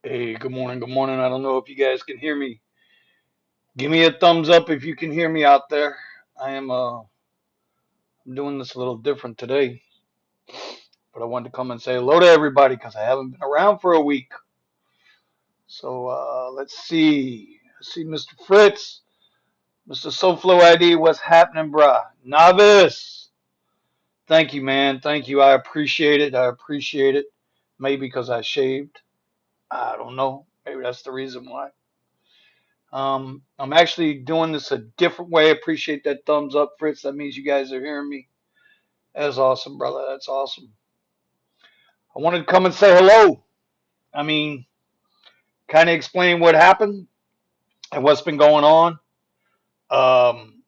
Hey, good morning, good morning. I don't know if you guys can hear me. Give me a thumbs up if you can hear me out there. I'm doing this a little different today, but I wanted to come and say hello to everybody because I haven't been around for a week. So let's see. I see Mr. Fritz, Mr. SoFlo ID, what's happening, bruh? Novice. Thank you, man. Thank you. I appreciate it. I appreciate it. Maybe because I shaved. I don't know. Maybe that's the reason why. I'm actually doing this a different way. Appreciate that thumbs up, Fritz. That means you guys are hearing me. That's awesome, brother. That's awesome. I wanted to come and say hello. I mean, kind of explain what happened and what's been going on. Um,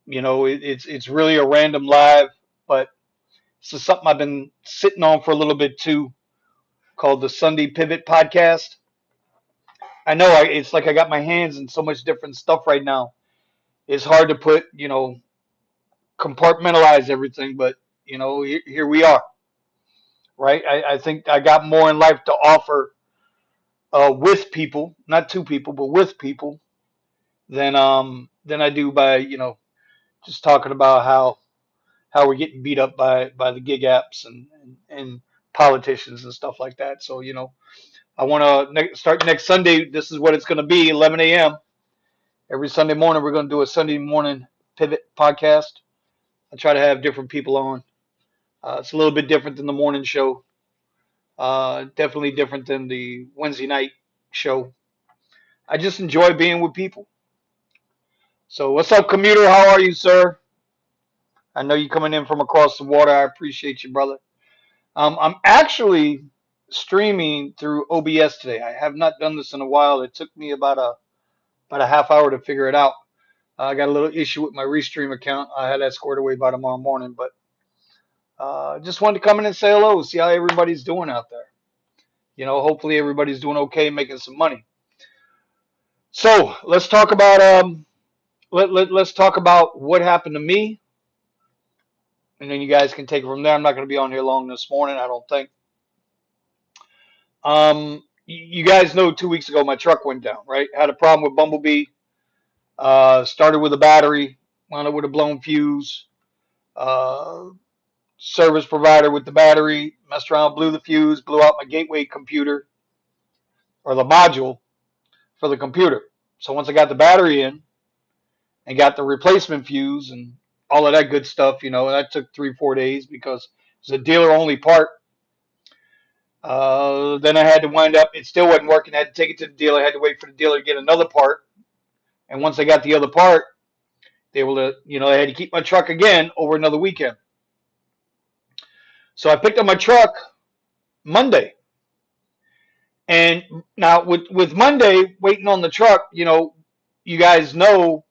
it's really a random live, but this is something I've been sitting on for a little bit too, called the Sunday Pivot Podcast. I know it's like I got my hands in so much different stuff right now. It's hard to put, compartmentalize everything, but here we are, right? I think I got more in life to offer with people, not to people, but with people than I do by just talking about how we're getting beat up by the gig apps and politicians and stuff like that. So I want to start next Sunday. This is what it's going to be, 11 a.m. every Sunday morning. We're going to do a Sunday morning pivot podcast. I try to have different people on. It's a little bit different than the morning show. Definitely different than the Wednesday night show. I just enjoy being with people. So, what's up, commuter? How are you, sir? I know you coming in from across the water. I appreciate you, brother. I'm actually streaming through OBS today. I have not done this in a while. It took me about a half hour to figure it out. I got a little issue with my Restream account. I had that squared away by tomorrow morning, but just wanted to come in and say hello, see how everybody's doing out there. Hopefully everybody's doing okay, making some money. So let's talk about let's talk about what happened to me, and then you guys can take it from there. I'm not going to be on here long this morning, I don't think. You guys know 2 weeks ago my truck went down, right? Had a problem with Bumblebee. Started with a battery, wound up with a blown fuse. Uh, Service provider with the battery messed around, blew the fuse, blew out my gateway computer or the module for the computer. So once I got the battery in and got the replacement fuse and all of that good stuff, that took 3 4 days because it's a dealer only part. Then I had to wind up. It still wasn't working. I had to take it to the dealer. I had to wait for the dealer to get another part. And once I got the other part, they were, I had to keep my truck again over another weekend. So I picked up my truck Monday. And now with Monday waiting on the truck, you guys know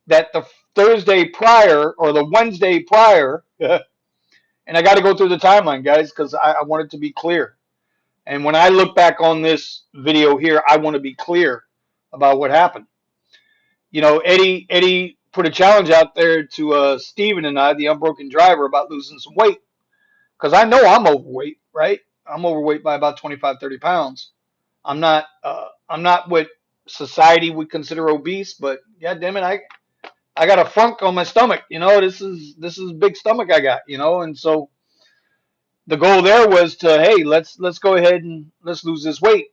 that the Thursday prior or the Wednesday prior, and I got to go through the timeline, guys, because I want it to be clear. And when I look back on this video here, I want to be clear about what happened. Eddie put a challenge out there to Steven and I, the unbroken driver, about losing some weight. Because I know I'm overweight, right? I'm overweight by about 25, 30 pounds. I'm not what society would consider obese, but yeah, damn it, I got a funk on my stomach. This is big stomach I got. And so the goal there was to, hey, let's go ahead and let's lose this weight.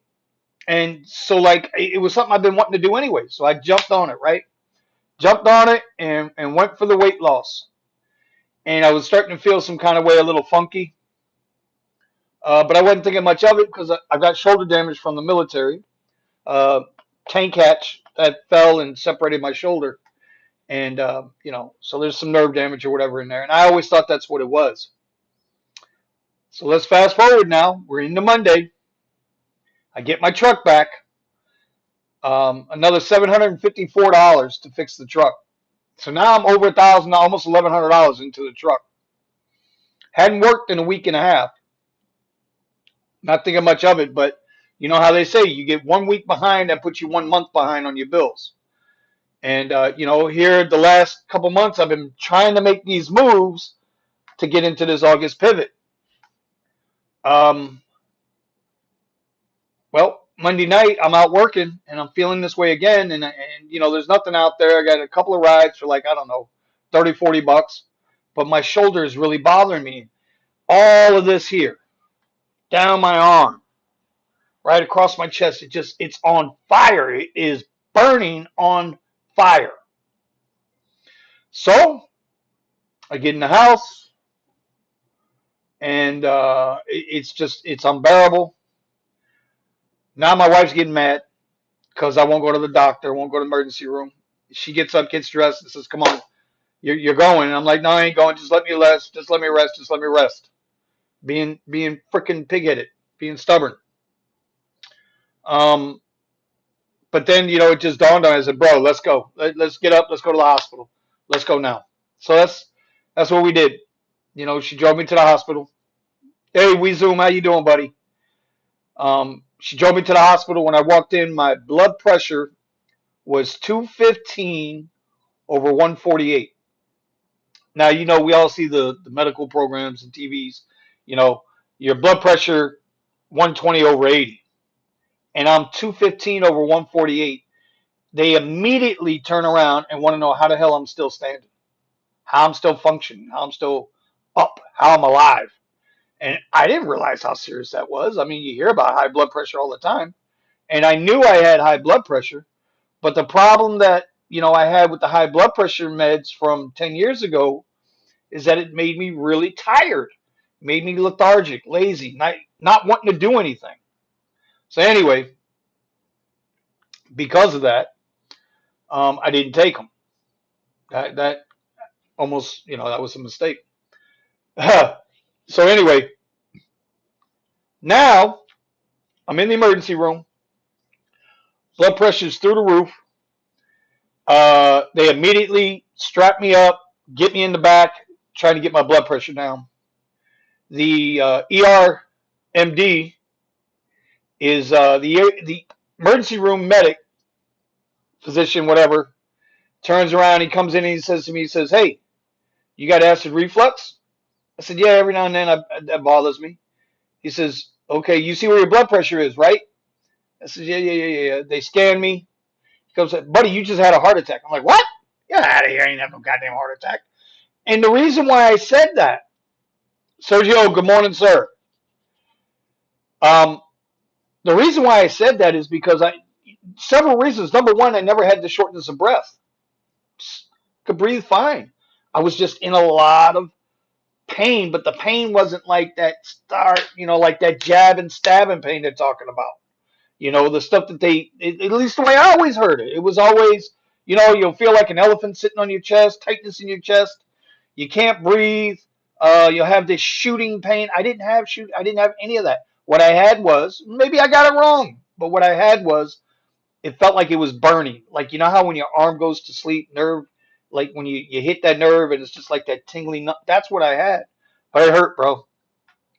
And so like it was something I've been wanting to do anyway. So I jumped on it, right? Jumped on it and went for the weight loss. And I was starting to feel some kind of way a little funky. But I wasn't thinking much of it because I got shoulder damage from the military. Uh, Tank hatch that fell and separated my shoulder. And, so there's some nerve damage or whatever in there. And I always thought that's what it was. So let's fast forward now. We're into Monday. I get my truck back. Another $754 to fix the truck. So now I'm over $1,000, almost $1,100 into the truck. Hadn't worked in a week and a half. Not thinking much of it, but you know how they say you get 1 week behind, that puts you 1 month behind on your bills. And here the last couple months, I've been trying to make these moves to get into this August pivot. Um, well, Monday night, I'm out working and I'm feeling this way again. And there's nothing out there. I got a couple of rides for like, I don't know, 30, $40. But my shoulder is really bothering me. All of this here, down my arm, right across my chest, it's on fire. It is burning on fire. So I get in the house and it's unbearable. Now my wife's getting mad because I won't go to the doctor, won't go to the emergency room. She gets up, gets dressed, and says, "Come on, you're going." And I'm like, "No, I ain't going. Just let me rest. Just let me rest. Just let me rest." Being freaking pigheaded, being stubborn. Um, but then it just dawned on me. I said, "Bro, let's go. Let's get up. Let's go to the hospital. Let's go now." So that's what we did. She drove me to the hospital. Hey, we Zoom, how you doing, buddy? She drove me to the hospital. When I walked in, my blood pressure was 215 over 148. Now, we all see the medical programs and TVs, you know, your blood pressure 120 over 80, and I'm 215 over 148. They immediately turn around and want to know how the hell I'm still standing, how I'm still functioning, how I'm still up, how I'm alive. And I didn't realize how serious that was. I mean, you hear about high blood pressure all the time, and I knew I had high blood pressure, but the problem that, I had with the high blood pressure meds from 10 years ago is that it made me really tired, made me lethargic, lazy, not wanting to do anything. So anyway, because of that, I didn't take them. That almost, that was a mistake. So anyway, now I'm in the emergency room. Blood pressure's through the roof. They immediately strap me up, get me in the back, trying to get my blood pressure down. The ER MD is the emergency room medic, physician, whatever, turns around, he comes in and he says to me, he says, "Hey, you got acid reflux?" I said, "Yeah, every now and then that bothers me." He says, "Okay, you see where your blood pressure is, right?" I said, "Yeah, yeah, yeah, yeah, yeah." They scan me. He goes, "Buddy, you just had a heart attack." I'm like, "What? Get out of here. I ain't have no goddamn heart attack." And the reason why I said that, Sergio, good morning, sir. Um, the reason why I said that is because several reasons. Number one, I never had the shortness of breath. Could breathe fine. I was just in a lot of pain, but the pain wasn't like that like that jab and stabbing pain they're talking about. The stuff that at least the way I always heard it, it was always, you'll feel like an elephant sitting on your chest, tightness in your chest. You can't breathe. You'll have this shooting pain. I didn't have any of that. What I had was, maybe I got it wrong, but what I had was, it felt like it was burning. Like, how when your arm goes to sleep, nerve, like when you hit that nerve and it's just like that tingling. That's what I had. But it hurt, bro.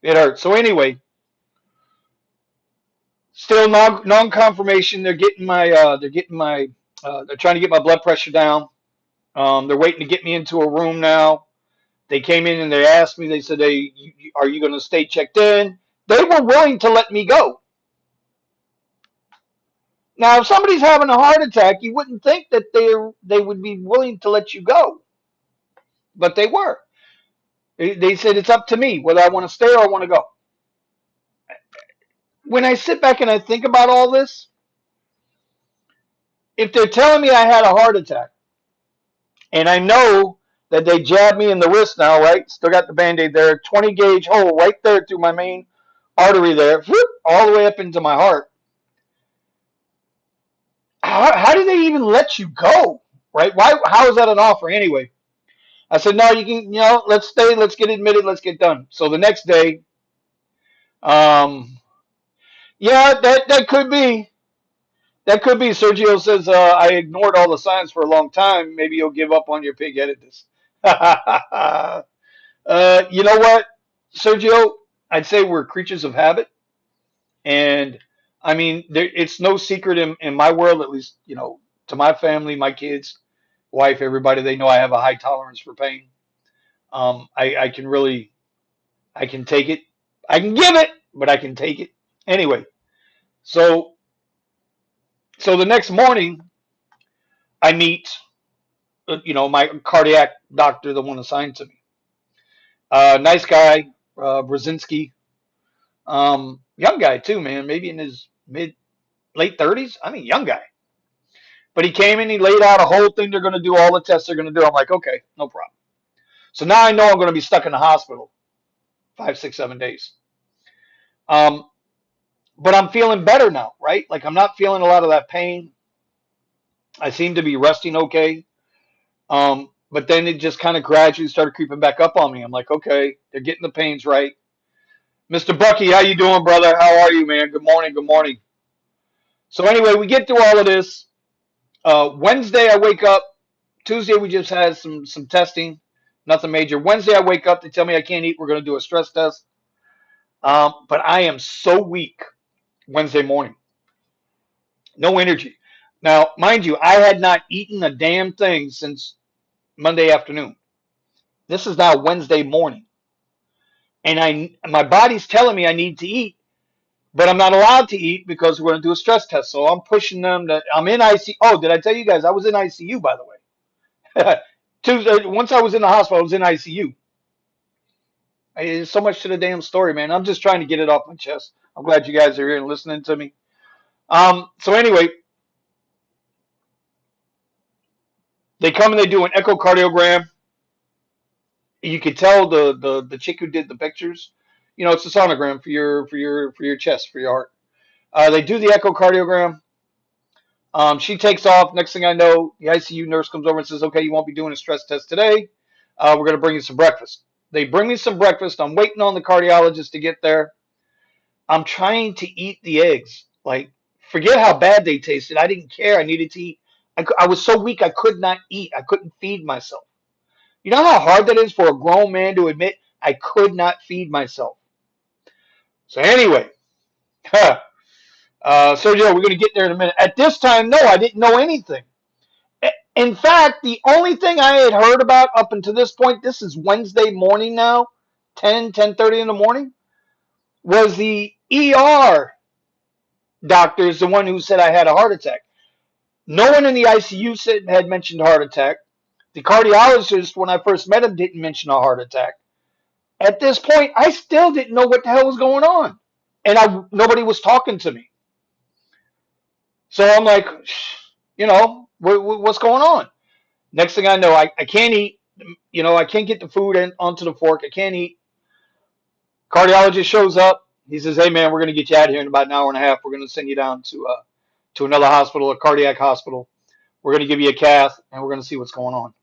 It hurt. So anyway, still non-confirmation. They're trying to get my blood pressure down. They're waiting to get me into a room now. They came in and they asked me, they said, "Hey, are you going to stay checked in?" They were willing to let me go. Now, if somebody's having a heart attack, you wouldn't think that they would be willing to let you go, but they were. They said it's up to me whether I want to stay or I want to go. When I sit back and I think about all this, if they're telling me I had a heart attack, and I know that they jabbed me in the wrist now, right? Still got the Band-Aid there, 20 gauge hole right there through my main artery there, whoop, all the way up into my heart. How do they even let you go, right? Why? How is that an offer anyway? I said, "No, you can, let's stay, let's get admitted, let's get done." So the next day, um, yeah, that could be. That could be. Sergio says, "I ignored all the signs for a long time. Maybe you'll give up on your pig-headedness." You know what, Sergio? I'd say we're creatures of habit. And I mean, it's no secret in my world, at least, to my family, my kids, wife, everybody, they know I have a high tolerance for pain. I can really, I can take it. I can give it, but I can take it. Anyway, so So the next morning, I meet, my cardiac doctor, the one assigned to me. Nice guy, Brzezinski. Young guy too, man. Maybe in his late 30s. I mean, young guy. But he came in, he laid out a whole thing. They're going to do all the tests they're going to do. I'm like, okay, no problem. So now I know I'm going to be stuck in the hospital 5, 6, 7 days. Um, but I'm feeling better now, right? Like I'm not feeling a lot of that pain. I seem to be resting okay. But then it just kind of gradually started creeping back up on me. I'm like, okay, they're getting the pains right. Mr. Bucky, how you doing, brother? How are you, man? Good morning. Good morning. So anyway, we get through all of this. Wednesday, I wake up. Tuesday, we just had some testing, nothing major. Wednesday, I wake up. They tell me I can't eat. We're going to do a stress test. But I am so weak Wednesday morning. No energy. Now, mind you, I had not eaten a damn thing since Monday afternoon. This is now Wednesday morning. And my body's telling me I need to eat, but I'm not allowed to eat because we're going to do a stress test. So I'm pushing them that I'm in ICU. Oh, did I tell you guys I was in ICU, by the way? Tuesday, once I was in the hospital, I was in ICU. There's so much to the damn story, man. I'm just trying to get it off my chest. I'm glad you guys are here and listening to me. So anyway, they come and they do an echocardiogram. You could tell the chick who did the pictures. It's a sonogram for your chest, for your heart. They do the echocardiogram. She takes off. Next thing I know, the ICU nurse comes over and says, "Okay, you won't be doing a stress test today. We're going to bring you some breakfast." They bring me some breakfast. I'm waiting on the cardiologist to get there. I'm trying to eat the eggs. Like, forget how bad they tasted. I didn't care. I needed to eat. I was so weak I could not eat. I couldn't feed myself. You know how hard that is for a grown man to admit I could not feed myself. So anyway, Sergio, we're going to get there in a minute. At this time, no, I didn't know anything. In fact, the only thing I had heard about up until this point, this is Wednesday morning now, 10:30 in the morning, was the ER doctor is the one who said I had a heart attack. No one in the ICU had mentioned heart attack. The cardiologist, when I first met him, didn't mention a heart attack. At this point, I still didn't know what the hell was going on, and nobody was talking to me. So I'm like, what's going on? Next thing I know, I can't eat. I can't get the food onto the fork. I can't eat. Cardiologist shows up. He says, "Hey man, we're going to get you out of here in about an hour and a half. We're going to send you down to another hospital, a cardiac hospital. We're going to give you a cath, and we're going to see what's going on."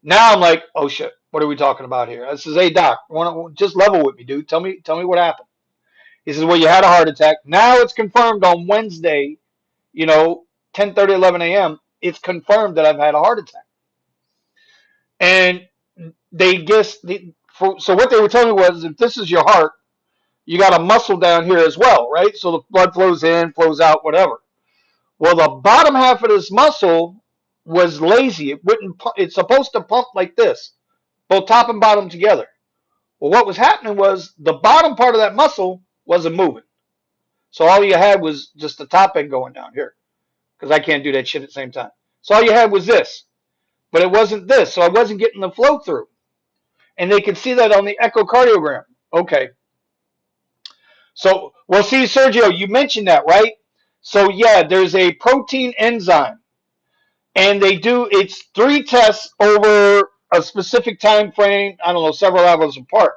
Now I'm like, "Oh shit, what are we talking about here?" I says, "Hey doc, just level with me, dude. Tell me what happened." He says, "Well, you had a heart attack. Now it's confirmed on Wednesday, 10:30, 11 a.m. It's confirmed that I've had a heart attack." And they guess so what they were telling me was, if this is your heart, you got a muscle down here as well, right? So the blood flows in, flows out, whatever. Well, the bottom half of this muscle was lazy. It wouldn't. It's supposed to pump like this, both top and bottom together. Well, what was happening was the bottom part of that muscle wasn't moving. So all you had was just the top end going down here, because I can't do that shit at the same time. So all you had was this, but it wasn't this. So I wasn't getting the flow through. And they could see that on the echocardiogram. Okay. So, well, see, Sergio, you mentioned that, right? So, yeah, there's a protein enzyme, and it's 3 tests over a specific time frame, I don't know, several hours apart.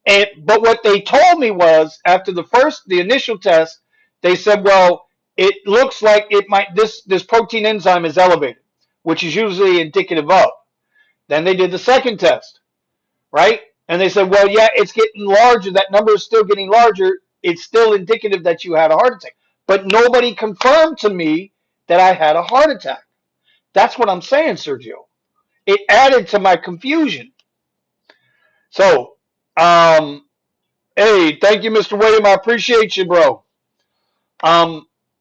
But what they told me was, after the initial test, they said, well, it looks like this protein enzyme is elevated, which is usually indicative of. Then they did the second test, right? And they said, well, yeah, it's getting larger. That number is still getting larger. It's still indicative that you had a heart attack. But nobody confirmed to me that I had a heart attack. That's what I'm saying, Sergio. It added to my confusion. So, hey, thank you, Mr. William. I appreciate you, bro.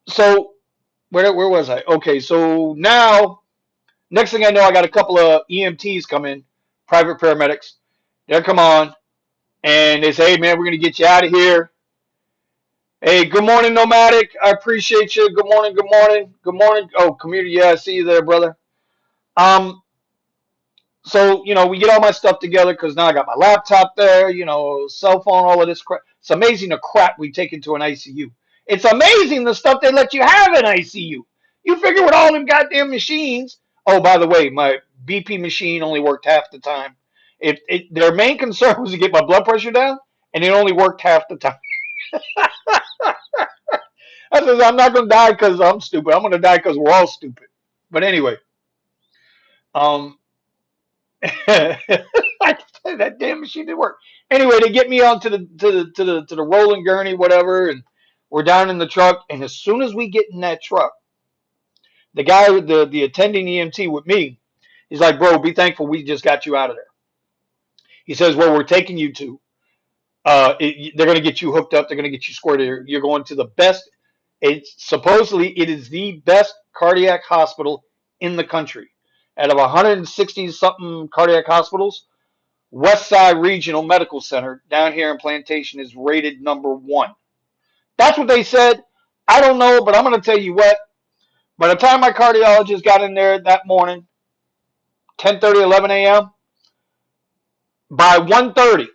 So where was I? Okay, so now, next thing I know, I got a couple of EMTs come in, private paramedics. They come on, and they say, "Hey, man, we're going to get you out of here." Hey, good morning, Nomadic. I appreciate you. Good morning, good morning, good morning. Oh, community, yeah, I see you there, brother. Um, so we get all my stuff together because now I got my laptop there, cell phone, all of this crap. It's amazing the crap we take into an ICU. It's amazing the stuff they let you have in ICU. You figure with all them goddamn machines. Oh, by the way, my BP machine only worked half the time. Their main concern was to get my blood pressure down, and it only worked half the time. I says I'm not gonna die because I'm stupid. I'm gonna die because we're all stupid. But anyway, um, that damn machine didn't work. Anyway, they get me onto the rolling gurney, whatever, and we're down in the truck. And as soon as we get in that truck, the guy with the attending EMT with me, he's like, "Bro, be thankful we just got you out of there." He says, "Where we're taking you to, they're going to get you hooked up. They're going to get you squared. You're going to the best. It's supposedly it is the best cardiac hospital in the country. Out of 160 something cardiac hospitals, West Side Regional Medical Center down here in Plantation is rated number 1. That's what they said. I don't know, but I'm going to tell you what. By the time my cardiologist got in there that morning, 10:30, 11 a.m., by 1:30,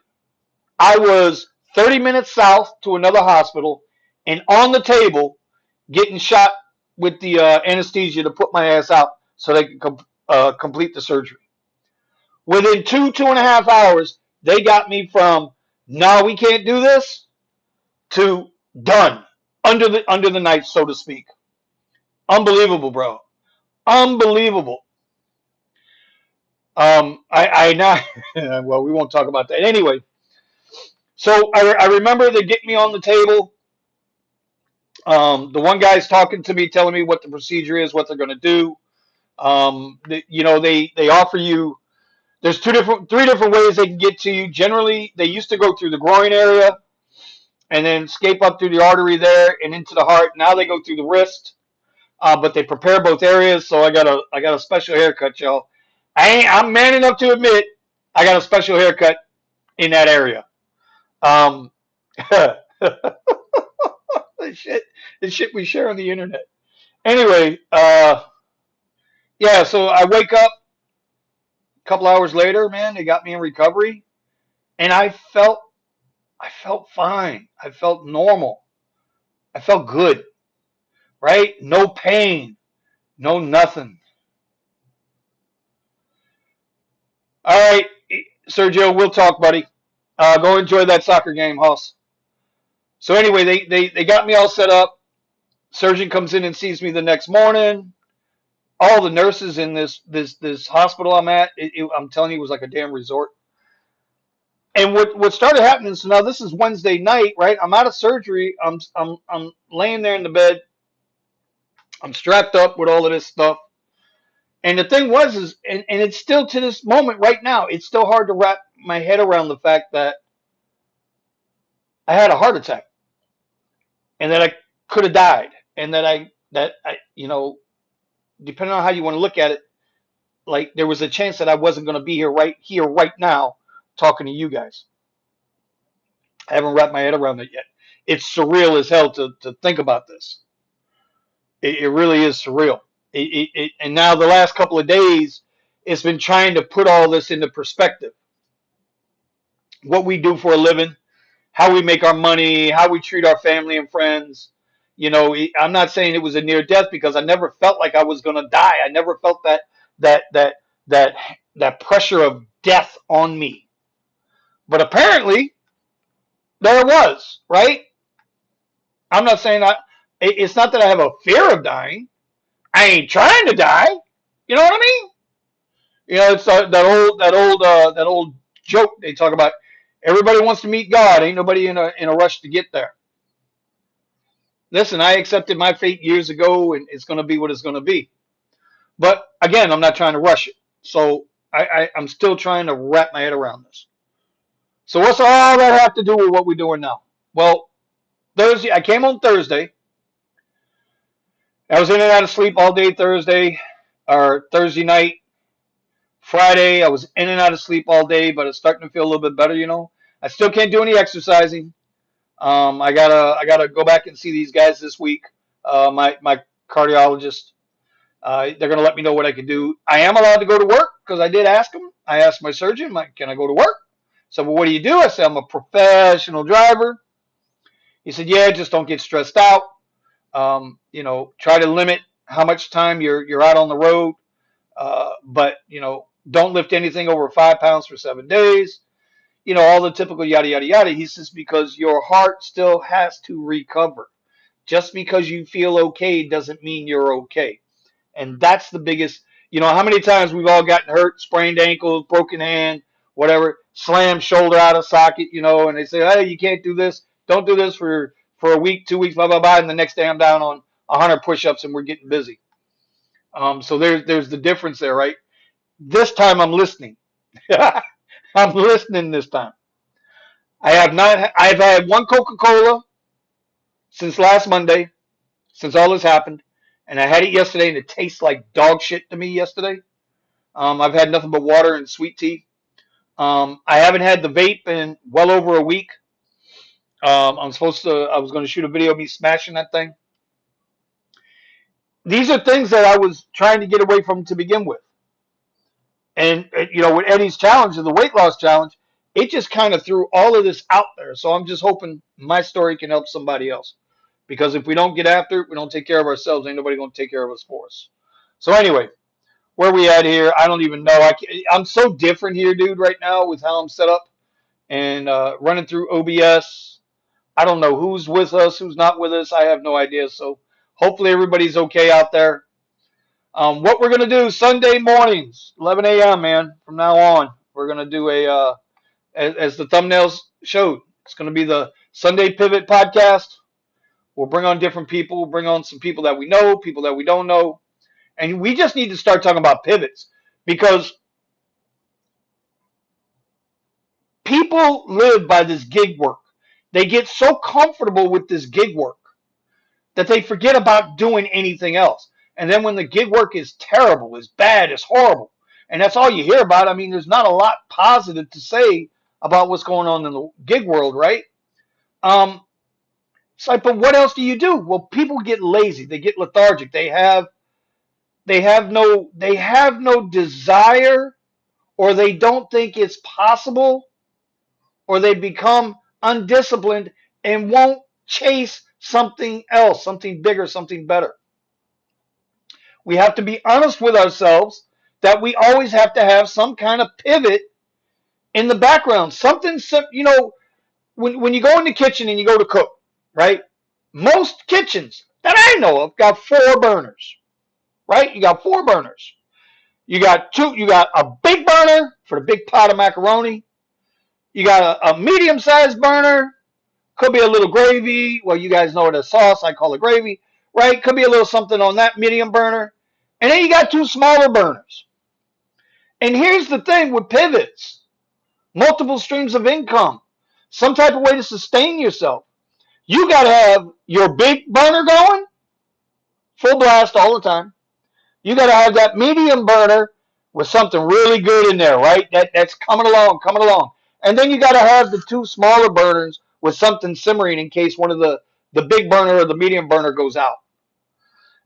I was 30 minutes south to another hospital and on the table getting shot with the anesthesia to put my ass out so they can complete the surgery. Within 2.5 hours, they got me from no, we can't do this to done under the knife, so to speak. Unbelievable, bro. Unbelievable. I now well, we won't talk about that anyway. So I remember they get me on the table. The one guy's talking to me, telling me what the procedure is, what they're going to do. They offer you. There's 3 different ways they can get to you. Generally, they used to go through the groin area and then escape up through the artery there and into the heart. Now they go through the wrist, but they prepare both areas. So I got a special haircut, y'all. I'm man enough to admit I got a special haircut in that area. Um, the shit, the shit we share on the internet. Anyway, yeah. So I wake up a couple hours later, man. They got me in recovery, and I felt fine. I felt normal. I felt good, right? No pain, no nothing. All right, Sergio, we'll talk, buddy. Go enjoy that soccer game, Hoss. So anyway, they got me all set up. Surgeon comes in and sees me the next morning. All the nurses in this hospital I'm at, I'm telling you, it was like a damn resort. And what started happening? So now this is Wednesday night, right? I'm out of surgery. I'm laying there in the bed. I'm strapped up with all of this stuff. And the thing was and it's still to this moment right now, it's still hard to wrap my head around the fact that I had a heart attack and that I could have died and that I depending on how you want to look at it, like there was a chance that I wasn't going to be here right now talking to you guys. I haven't wrapped my head around it yet. It's surreal as hell to think about this. It really is surreal. And now the last couple of days, it's been trying to put all this into perspective. What we do for a living, how we make our money, how we treat our family and friends. I'm not saying it was a near death because I never felt like I was going to die. I never felt that that that that pressure of death on me. But apparently there it was, right? I'm not saying it's not that I have a fear of dying. I ain't trying to die. You know what I mean? It's that old joke they talk about. Everybody wants to meet God. Ain't nobody in a rush to get there. Listen, I accepted my fate years ago, and it's going to be what it's going to be. But again, I'm not trying to rush it. So I'm still trying to wrap my head around this. So what's all that have to do with what we're doing now? Well, Thursday, I came on Thursday. I was in and out of sleep all day Thursday or Thursday night. Friday, I was in and out of sleep all day, but it's starting to feel a little bit better. I still can't do any exercising. I gotta go back and see these guys this week. My cardiologist. They're gonna let me know what I can do. I am allowed to go to work because I did ask them. I asked my surgeon, like, can I go to work? So, well, what do you do? I said, I'm a professional driver. He said, yeah, just don't get stressed out. Try to limit how much time you're out on the road. But don't lift anything over 5 pounds for 7 days. All the typical yada yada yada. He says because your heart still has to recover. Just because you feel okay doesn't mean you're okay. And that's the biggest. How many times we've all gotten hurt, sprained ankles, broken hand, whatever, slammed shoulder out of socket, and they say, hey, you can't do this. Don't do this for a week, 2 weeks, blah, blah, blah. And the next day I'm down on 100 push-ups and we're getting busy. So there's the difference there, right? This time I'm listening. I'm listening this time. I've had one Coca-Cola since last Monday, since all this happened. And I had it yesterday and it tastes like dog shit to me yesterday. I've had nothing but water and sweet tea. I haven't had the vape in well over a week. I was going to shoot a video of me smashing that thing. These are things that I was trying to get away from to begin with. And with Eddie's challenge, the weight loss challenge, it just kind of threw all of this out there. So I'm just hoping my story can help somebody else. Because if we don't get after it, we don't take care of ourselves, ain't nobody going to take care of us for us. So anyway, where we at here, I don't even know. I'm so different here, dude, right now with how I'm set up and running through OBS. I don't know who's with us, who's not with us. I have no idea. So hopefully everybody's okay out there. What we're going to do Sunday mornings, 11 a.m., man, from now on. We're going to do as the thumbnails showed, it's going to be the Sunday Pivot podcast. We'll bring on different people. We'll bring on some people that we know, people that we don't know. And we just need to start talking about pivots because people live by this gig work. They get so comfortable with this gig work that they forget about doing anything else. And then when the gig work is terrible, is bad, is horrible, and that's all you hear about, I mean, there's not a lot positive to say about what's going on in the gig world, right? It's like, but what else do you do? Well, people get lazy, they get lethargic, they have no desire, or they don't think it's possible, or they become undisciplined and won't chase something else, something bigger, something better. We have to be honest with ourselves that we always have to have some kind of pivot in the background. Something, when you go in the kitchen and you go to cook, right? Most kitchens that I know of got 4 burners, right? You got 4 burners. You got a big burner for the big pot of macaroni. You got a medium-sized burner. Could be a little gravy. Well, you guys know what a sauce, I call it gravy, right? Could be a little something on that medium burner. And then you got 2 smaller burners. And here's the thing with pivots. Multiple streams of income. Some type of way to sustain yourself. You got to have your big burner going, full blast all the time. You got to have that medium burner with something really good in there, right? That's coming along, coming along. And then you got to have the 2 smaller burners with something simmering in case one of the big burner or the medium burner goes out.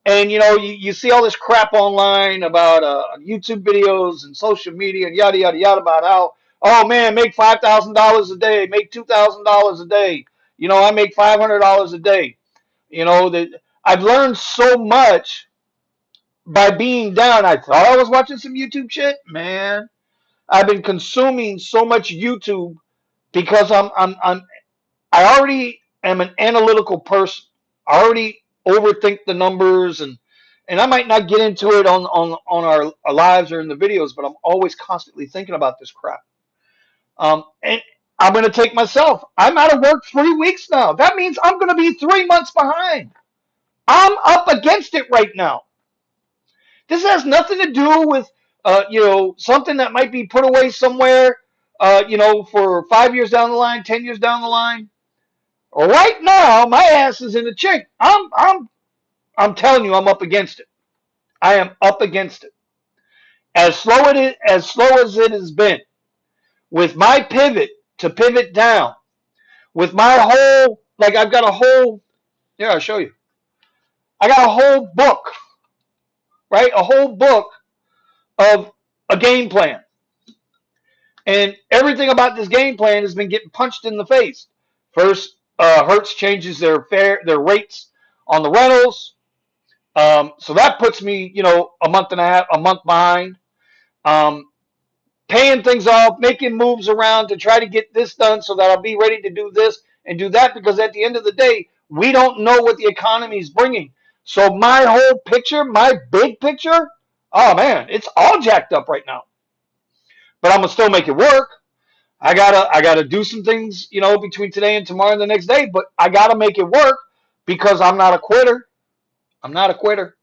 And you see all this crap online about YouTube videos and social media and yada yada yada about how, oh man, make $5,000 a day, make $2,000 a day. I make $500 a day. That I've learned so much by being down. I thought I was watching some YouTube shit, man. I've been consuming so much YouTube because I already am an analytical person. I already overthink the numbers and I might not get into it on our lives or in the videos, but I'm always constantly thinking about this crap. And I'm going to take myself. I'm out of work 3 weeks now. That means I'm going to be 3 months behind. I'm up against it right now. This has nothing to do with, something that might be put away somewhere, for 5 years down the line, 10 years down the line. Right now, my ass is in the chink. I'm telling you, I'm up against it. I am up against it. As slow as it has been, with my pivot to pivot down, with my whole like I've got a whole, here, I'll show you. I got a whole book, right? A whole book of a game plan. And everything about this game plan has been getting punched in the face. First, Hertz changes their rates on the rentals. So that puts me, a month and a half, a month behind. Um, Paying things off, making moves around to try to get this done so that I'll be ready to do this and do that, because at the end of the day, we don't know what the economy is bringing. So my whole picture, my big picture, oh man, it's all jacked up right now. But I'm gonna still make it work. I gotta do some things, between today and tomorrow and the next day. But I gotta make it work because I'm not a quitter. I'm not a quitter,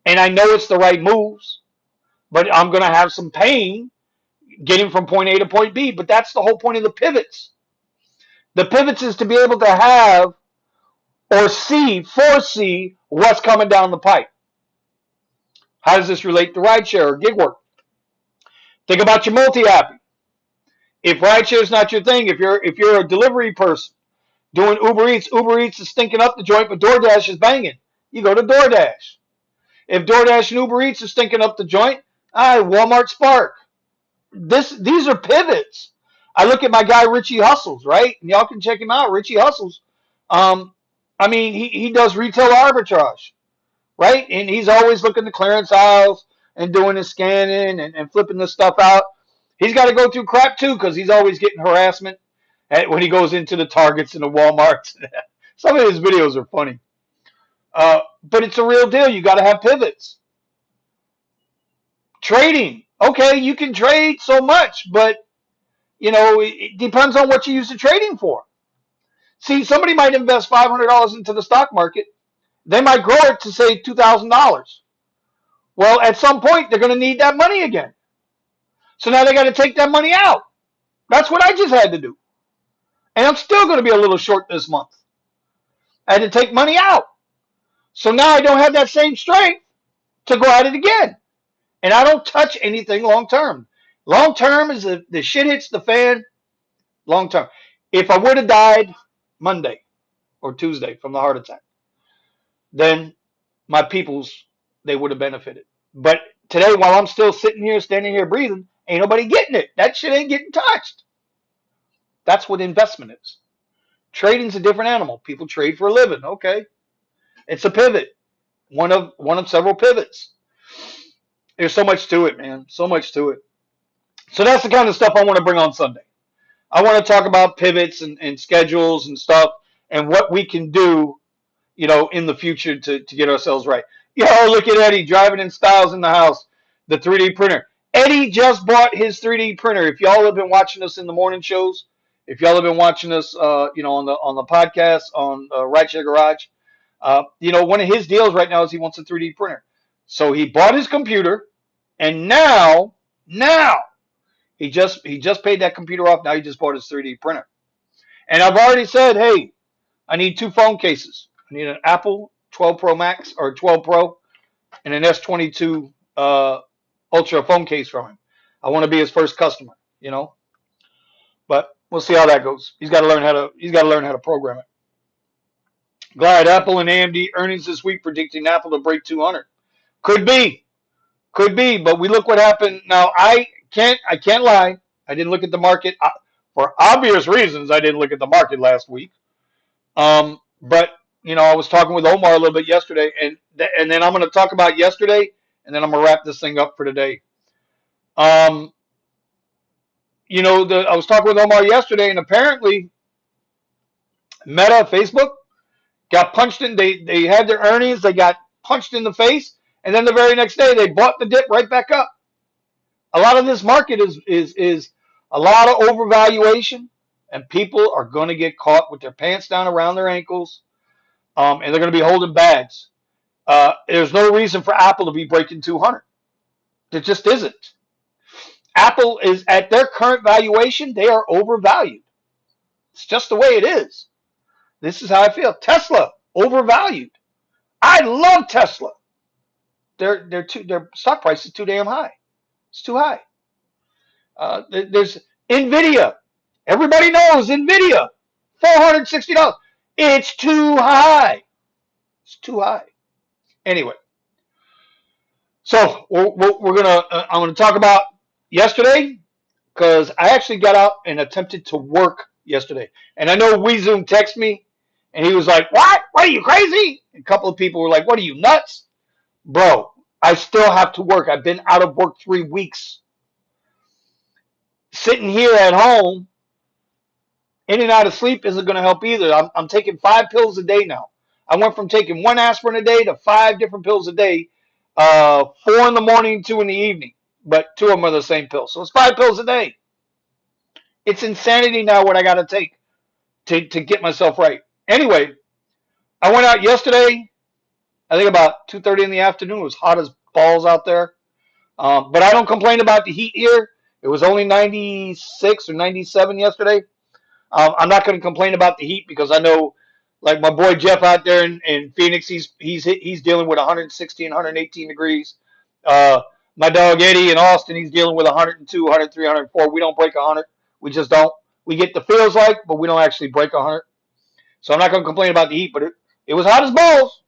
and I know it's the right moves. But I'm gonna have some pain getting from point A to point B. But that's the whole point of the pivots. The pivots is to be able to have or foresee what's coming down the pipe. How does this relate to rideshare or gig work? Think about your multi-app. If rideshare is not your thing, if you're a delivery person doing Uber Eats is stinking up the joint, but DoorDash is banging. You go to DoorDash. If DoorDash and Uber Eats are stinking up the joint, Walmart Spark. These are pivots. I look at my guy Richie Hustles, right? And y'all can check him out. Richie Hustles. He does retail arbitrage, right? And he's always looking to clearance aisles and doing his scanning and flipping this stuff out. He's got to go through crap too because he's always getting harassment when he goes into the Targets and the Walmarts. Some of his videos are funny. But it's a real deal. You got to have pivots. Trading. Okay, you can trade so much, but it depends on what you use the trading for. See, somebody might invest $500 into the stock market. They might grow it to say $2,000. Well, at some point, they're going to need that money again. So now they got to take that money out. That's what I just had to do. And I'm still going to be a little short this month. I had to take money out. So now I don't have that same strength to go at it again. And I don't touch anything long term. Long term is the shit hits the fan. Long term. If I would have died Monday or Tuesday from the heart attack, then my peoples, they would have benefited. But today, while I'm still sitting here, standing here breathing, ain't nobody getting it. That shit ain't getting touched. That's what investment is. Trading's a different animal. People trade for a living. Okay. It's a pivot. One of several pivots. There's so much to it, man. So much to it. So that's the kind of stuff I want to bring on Sunday. I want to talk about pivots and schedules and stuff and what we can do, in the future to get ourselves right. Look at Eddie driving in styles in the house, the 3D printer. Eddie just bought his 3D printer. If y'all have been watching us in the morning shows, if y'all have been watching us, on the podcast on Rideshare Garage, one of his deals right now is he wants a 3D printer. So he bought his computer, and now he just paid that computer off. Now he just bought his 3D printer. And I've already said, hey, I need 2 phone cases. I need an Apple 12 Pro Max or 12 Pro and an S22 Ultra phone case from him. I want to be his first customer, But we'll see how that goes. He's got to learn how to program it. Glad Apple and AMD earnings this week predicting Apple to break 200. Could be, but we look what happened. Now I can't lie. I didn't look at the market for obvious reasons. I didn't look at the market last week. But I was talking with Omar a little bit yesterday, and then I'm going to talk about yesterday, and then I'm going to wrap this thing up for today. I was talking with Omar yesterday, and apparently Meta, Facebook, got punched in. They had their earnings, they got punched in the face, and then the very next day they bought the dip right back up. A lot of this market is a lot of overvaluation, and people are going to get caught with their pants down around their ankles, and they're going to be holding bags. There's no reason for Apple to be breaking 200. There just isn't. Apple is at their current valuation, they are overvalued. It's just the way it is. This is how I feel. Tesla, overvalued. I love Tesla. Their stock price is too damn high. It's too high. There's NVIDIA. Everybody knows NVIDIA. $460. It's too high. It's too high. Anyway, so we're gonna I'm gonna talk about yesterday because I actually got out and attempted to work yesterday. And I know WeZoom texted me and he was like, "What? What are you crazy?" A couple of people were like, "What are you nuts?" Bro, I still have to work. I've been out of work 3 weeks. Sitting here at home, in and out of sleep isn't going to help either. I'm taking 5 pills a day now. I went from taking one aspirin a day to 5 different pills a day, 4 in the morning, 2 in the evening. But two of them are the same pill. So it's 5 pills a day. It's insanity now what I got to take to get myself right. Anyway, I went out yesterday, I think about 2:30 in the afternoon. It was hot as balls out there. But I don't complain about the heat here. It was only 96 or 97 yesterday. I'm not going to complain about the heat because I know, like my boy Jeff out there in Phoenix, he's dealing with 116, 118 degrees. Uh, my dog Eddie in Austin, he's dealing with 102, 103, 104. We don't break 100. We just don't. We get the feels like, but we don't actually break 100. So I'm not going to complain about the heat, but it was hot as balls.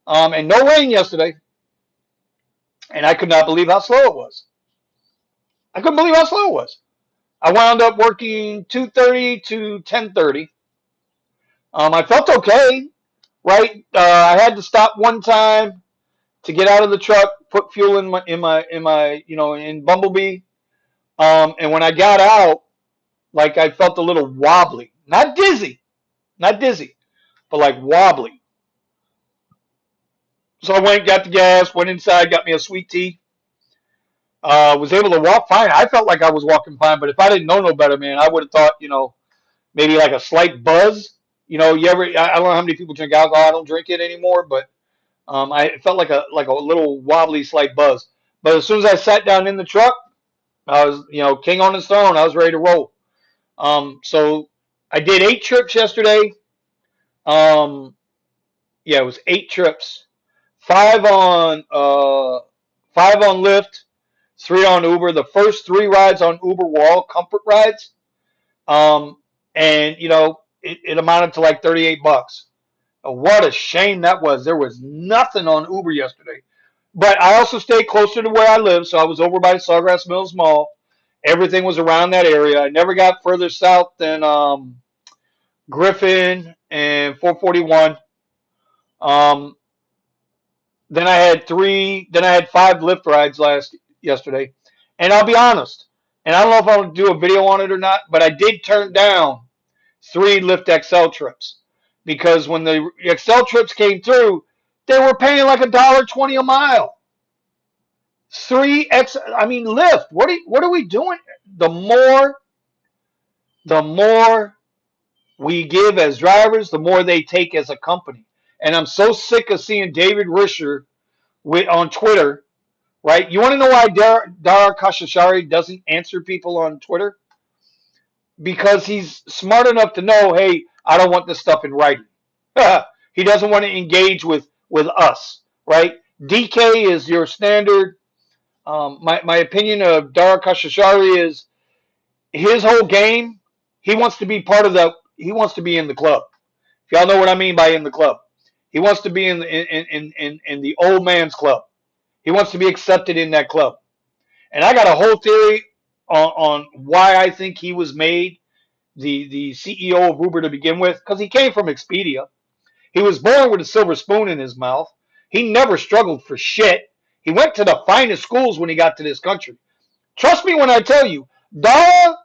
And no rain yesterday. And I could not believe how slow it was. I couldn't believe how slow it was. I wound up working 2:30 to 10:30. I felt okay, right? I had to stop one time to get out of the truck, put fuel in my in Bumblebee. And when I got out, like I felt a little wobbly, not dizzy, but like wobbly. So I went, got the gas, went inside, got me a sweet tea. Was able to walk fine. I felt like I was walking fine, but if I didn't know no better, man, I would have thought, maybe like a slight buzz. I don't know how many people drink alcohol. I don't drink it anymore, but I felt like a little wobbly, slight buzz. But as soon as I sat down in the truck, I was, king on his throne. I was ready to roll. So I did 8 trips yesterday. Um, yeah, it was 8 trips. 5 on Lyft, 3 on Uber. The first 3 rides on Uber were all comfort rides. Um, and it amounted to like $38. What a shame that was. There was nothing on Uber yesterday. But I also stayed closer to where I live, so I was over by Sawgrass Mills Mall. Everything was around that area. I never got further south than Griffin and 441. Um, then I had 5 Lyft rides yesterday. And I'll be honest, and I don't know if I'll do a video on it or not, but I did turn down 3 Lyft XL trips because when the XL trips came through, they were paying like $1.20 a mile. I mean Lyft. What are we doing? The more we give as drivers, the more they take as a company. And I'm so sick of seeing David Risher on Twitter. Right? You want to know why Dara Khosrowshahi doesn't answer people on Twitter? Because he's smart enough to know, hey, I don't want this stuff in writing. He doesn't want to engage with us, right? DK is your standard. My opinion of Dara Khosrowshahi is his whole game. He wants to be part of the. He wants to be in the club. If y'all know what I mean by in the club, he wants to be in the old man's club. He wants to be accepted in that club. And I got a whole theory on why I think he was made the CEO of Uber to begin with, because he came from Expedia. He was born with a silver spoon in his mouth. He never struggled for shit. He went to the finest schools when he got to this country. Trust me when I tell you, dog,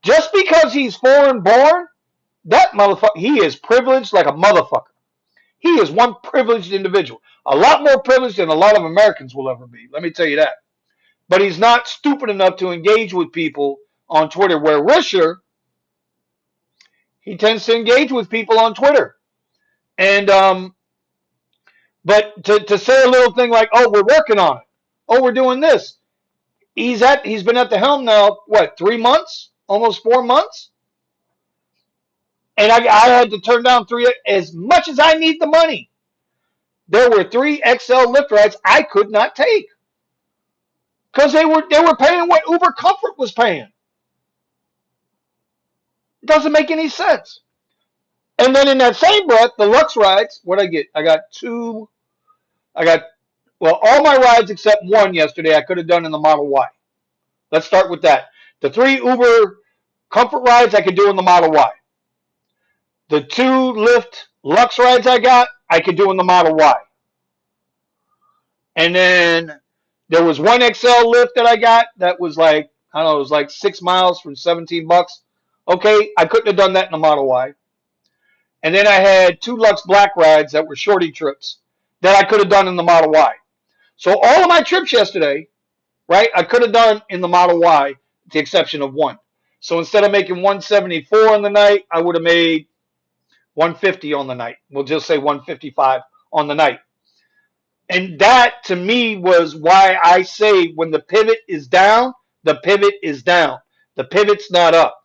just because he's foreign born, that motherfucker, he is privileged like a motherfucker. He is one privileged individual. A lot more privileged than a lot of Americans will ever be. Let me tell you that. But he's not stupid enough to engage with people on Twitter, where Risher, he tends to engage with people on Twitter. And but to say a little thing like, "Oh, we're working on it. Oh, we're doing this." He's been at the helm now, what, 3 months? Almost 4 months? And I had to turn down 3 as much as I need the money. There were 3 XL Lyft rides I could not take. Because they were paying what Uber Comfort was paying. It doesn't make any sense. And then in that same breath, the Lux rides, what I get? I got two. I got, well, all my rides except one yesterday I could have done in the Model Y. Let's start with that. The three Uber comfort rides I could do in the Model Y. The two Lyft Lux rides I could do in the Model Y. And then there was one XL Lyft that I got that was like, I don't know, it was like 6 miles for $17. Okay, I couldn't have done that in the Model Y. And then I had two Lux Black rides that were shorty trips that I could have done in the Model Y. So all of my trips yesterday, right, I could have done in the Model Y, with the exception of one. So instead of making 174 on the night, I would have made 150 on the night. We'll just say 155 on the night. And that to me was why I say when the pivot is down, the pivot is down. The pivot's not up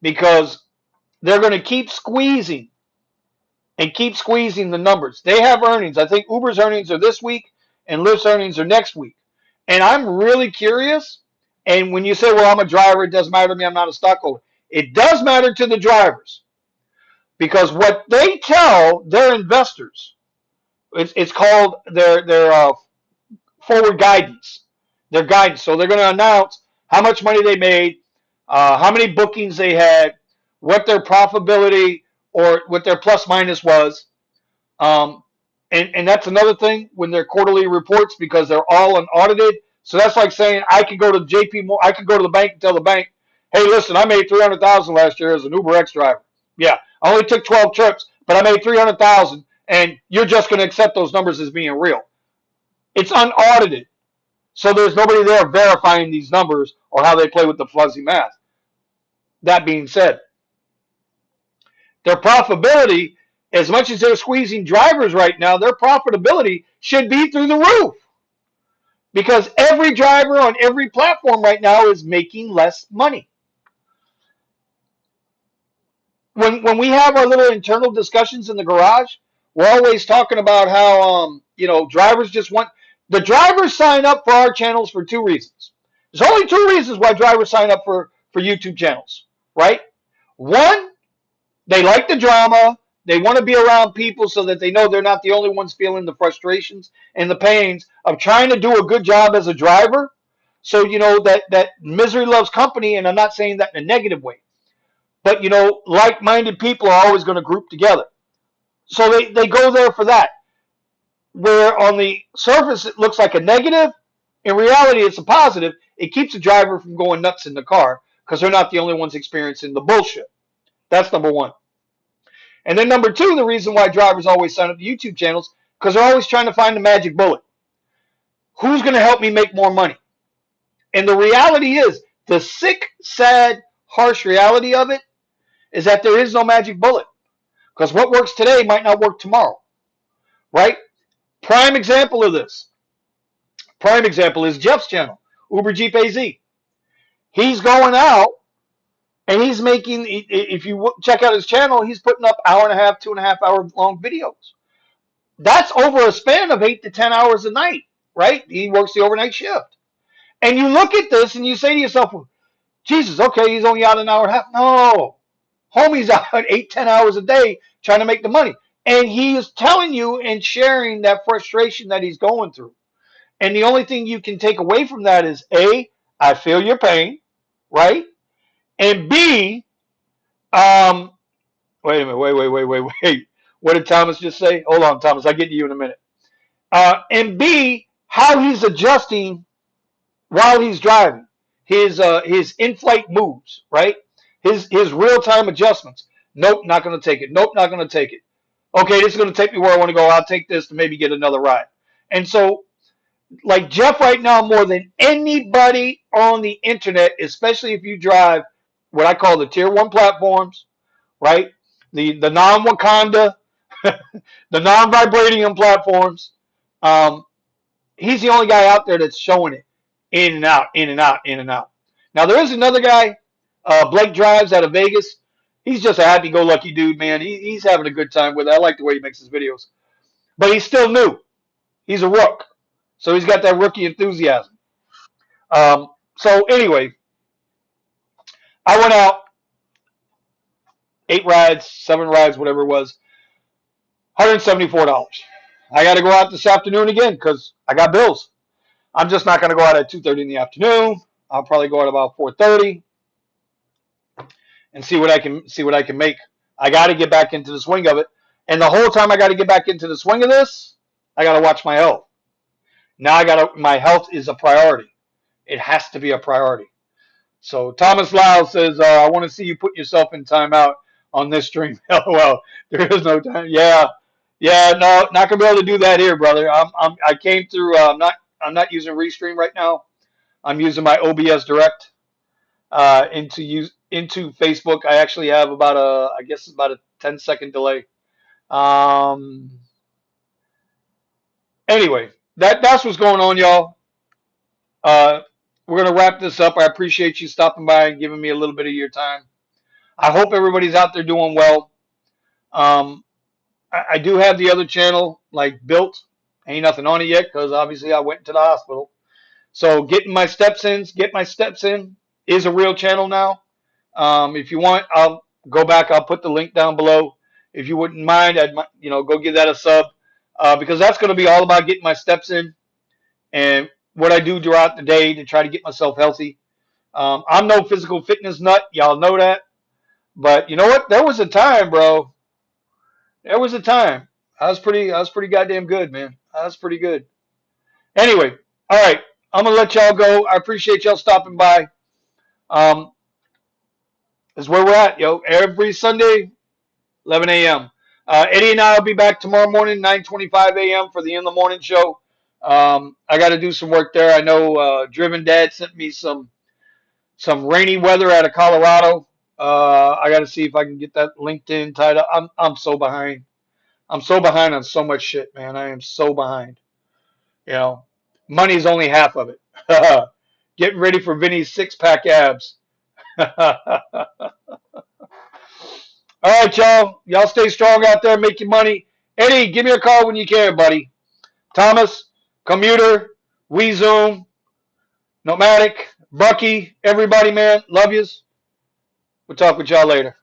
because they're going to keep squeezing and keep squeezing the numbers. They have earnings. I think Uber's earnings are this week and Lyft's earnings are next week. And I'm really curious. And when you say, well, I'm a driver, it doesn't matter to me, I'm not a stockholder. It does matter to the drivers because what they tell their investors, it's called their forward guidance, their guidance. So they're going to announce how much money they made, how many bookings they had, what their profitability or what their plus minus was. Um, and that's another thing when they're quarterly reports because they're all unaudited. So that's like saying I could go to I could go to the bank and tell the bank, hey, listen, I made 300,000 last year as an Uber X driver. Yeah, I only took 12 trips, but I made 300,000, and you're just going to accept those numbers as being real. It's unaudited. So there's nobody there verifying these numbers or how they play with the fuzzy math. That being said, their profitability, as much as they're squeezing drivers right now, their profitability should be through the roof because every driver on every platform right now is making less money. When we have our little internal discussions in the garage, we're always talking about how drivers just want the drivers sign up for our channels for two reasons. There's only two reasons why drivers sign up for YouTube channels, right? One, they like the drama. They want to be around people so that they know they're not the only ones feeling the frustrations and the pains of trying to do a good job as a driver. So, that misery loves company, and I'm not saying that in a negative way. But, like-minded people are always going to group together. So they go there for that. Where on the surface it looks like a negative, in reality it's a positive. It keeps the driver from going nuts in the car because they're not the only ones experiencing the bullshit. That's number one. And then number two, the reason why drivers always sign up to YouTube channels, because they're always trying to find the magic bullet. Who's going to help me make more money? And the reality is, the sick, sad, harsh reality of it is that there is no magic bullet. Because what works today might not work tomorrow. Right? Prime example of this. Prime example is Jeff's channel, Uber Jeep AZ. He's going out and he's making, if you check out his channel, he's putting up hour and a half, 2.5 hour long videos. That's over a span of 8 to 10 hours a night, right? He works the overnight shift. And you look at this and you say to yourself, Jesus, okay, he's only out an hour and a half. No. Homie's out 8, 10 hours a day trying to make the money. And he is telling you and sharing that frustration that he's going through. And the only thing you can take away from that is A, I feel your pain, right? And B, wait a minute, wait. What did Thomas just say? Hold on, Thomas, I'll get to you in a minute. And B, how he's adjusting while he's driving. His in-flight moves, right? His real-time adjustments. Nope, not going to take it. Nope, not going to take it. Okay, this is going to take me where I want to go. I'll take this to maybe get another ride. And so, like Jeff right now, more than anybody on the internet, especially if you drive what I call the tier 1 platforms, right? The non-Wakanda, the non-vibranium platforms. He's the only guy out there that's showing it in and out, in and out, in and out. Now, there is another guy, Blake Drives out of Vegas. He's just a happy-go-lucky dude, man. He's having a good time with it. I like the way he makes his videos. But he's still new. He's a rook. So he's got that rookie enthusiasm. So anyway, I went out. 8 rides, 7 rides, whatever it was, $174. I got to go out this afternoon again because I got bills. I'm just not going to go out at 2:30 in the afternoon. I'll probably go out about 4:30 and see what I can make. I got to get back into the swing of it. And the whole time I got to get back into the swing of this, I got to watch my health. Now my health is a priority. It has to be a priority. So Thomas Lau says, I want to see you put yourself in timeout on this stream. LOL. There is no time. Yeah. Yeah, no, not gonna be able to do that here, brother. I came through I'm not using Restream right now. I'm using my OBS Direct into Facebook. I actually have I guess it's about a 10-second delay. Um anyway, that's what's going on, y'all. Uh we're gonna wrap this up. I appreciate you stopping by and giving me a little bit of your time. I hope everybody's out there doing well. Um I do have the other channel like built. Ain't nothing on it yet because obviously I went to the hospital. So get my steps in is a real channel now. If you want, I'll go back. I'll put the link down below. If you wouldn't mind, I'd go give that a sub because that's going to be all about getting my steps in and what I do throughout the day to try to get myself healthy. I'm no physical fitness nut, y'all know that. But you know what? There was a time, bro. There was a time. I was pretty goddamn good, man. I was pretty good. Anyway, all right. I'm gonna let y'all go. I appreciate y'all stopping by. Um, this is where we're at, yo. Every Sunday, 11 a.m. Eddie and I will be back tomorrow morning, 9:25 a.m. for the In the Morning show. I got to do some work there. I know Driven Dad sent me some rainy weather out of Colorado. I got to see if I can get that LinkedIn tied up. I'm so behind. I'm so behind on so much shit, man. I am so behind. You know, money's only half of it. Getting ready for Vinny's 6-pack abs. All right, y'all. Y'all stay strong out there, make your money. Eddie, give me a call when you can, buddy. Thomas, Commuter, WeZoom, Nomadic, Bucky, everybody, man. Love yous. We'll talk with y'all later.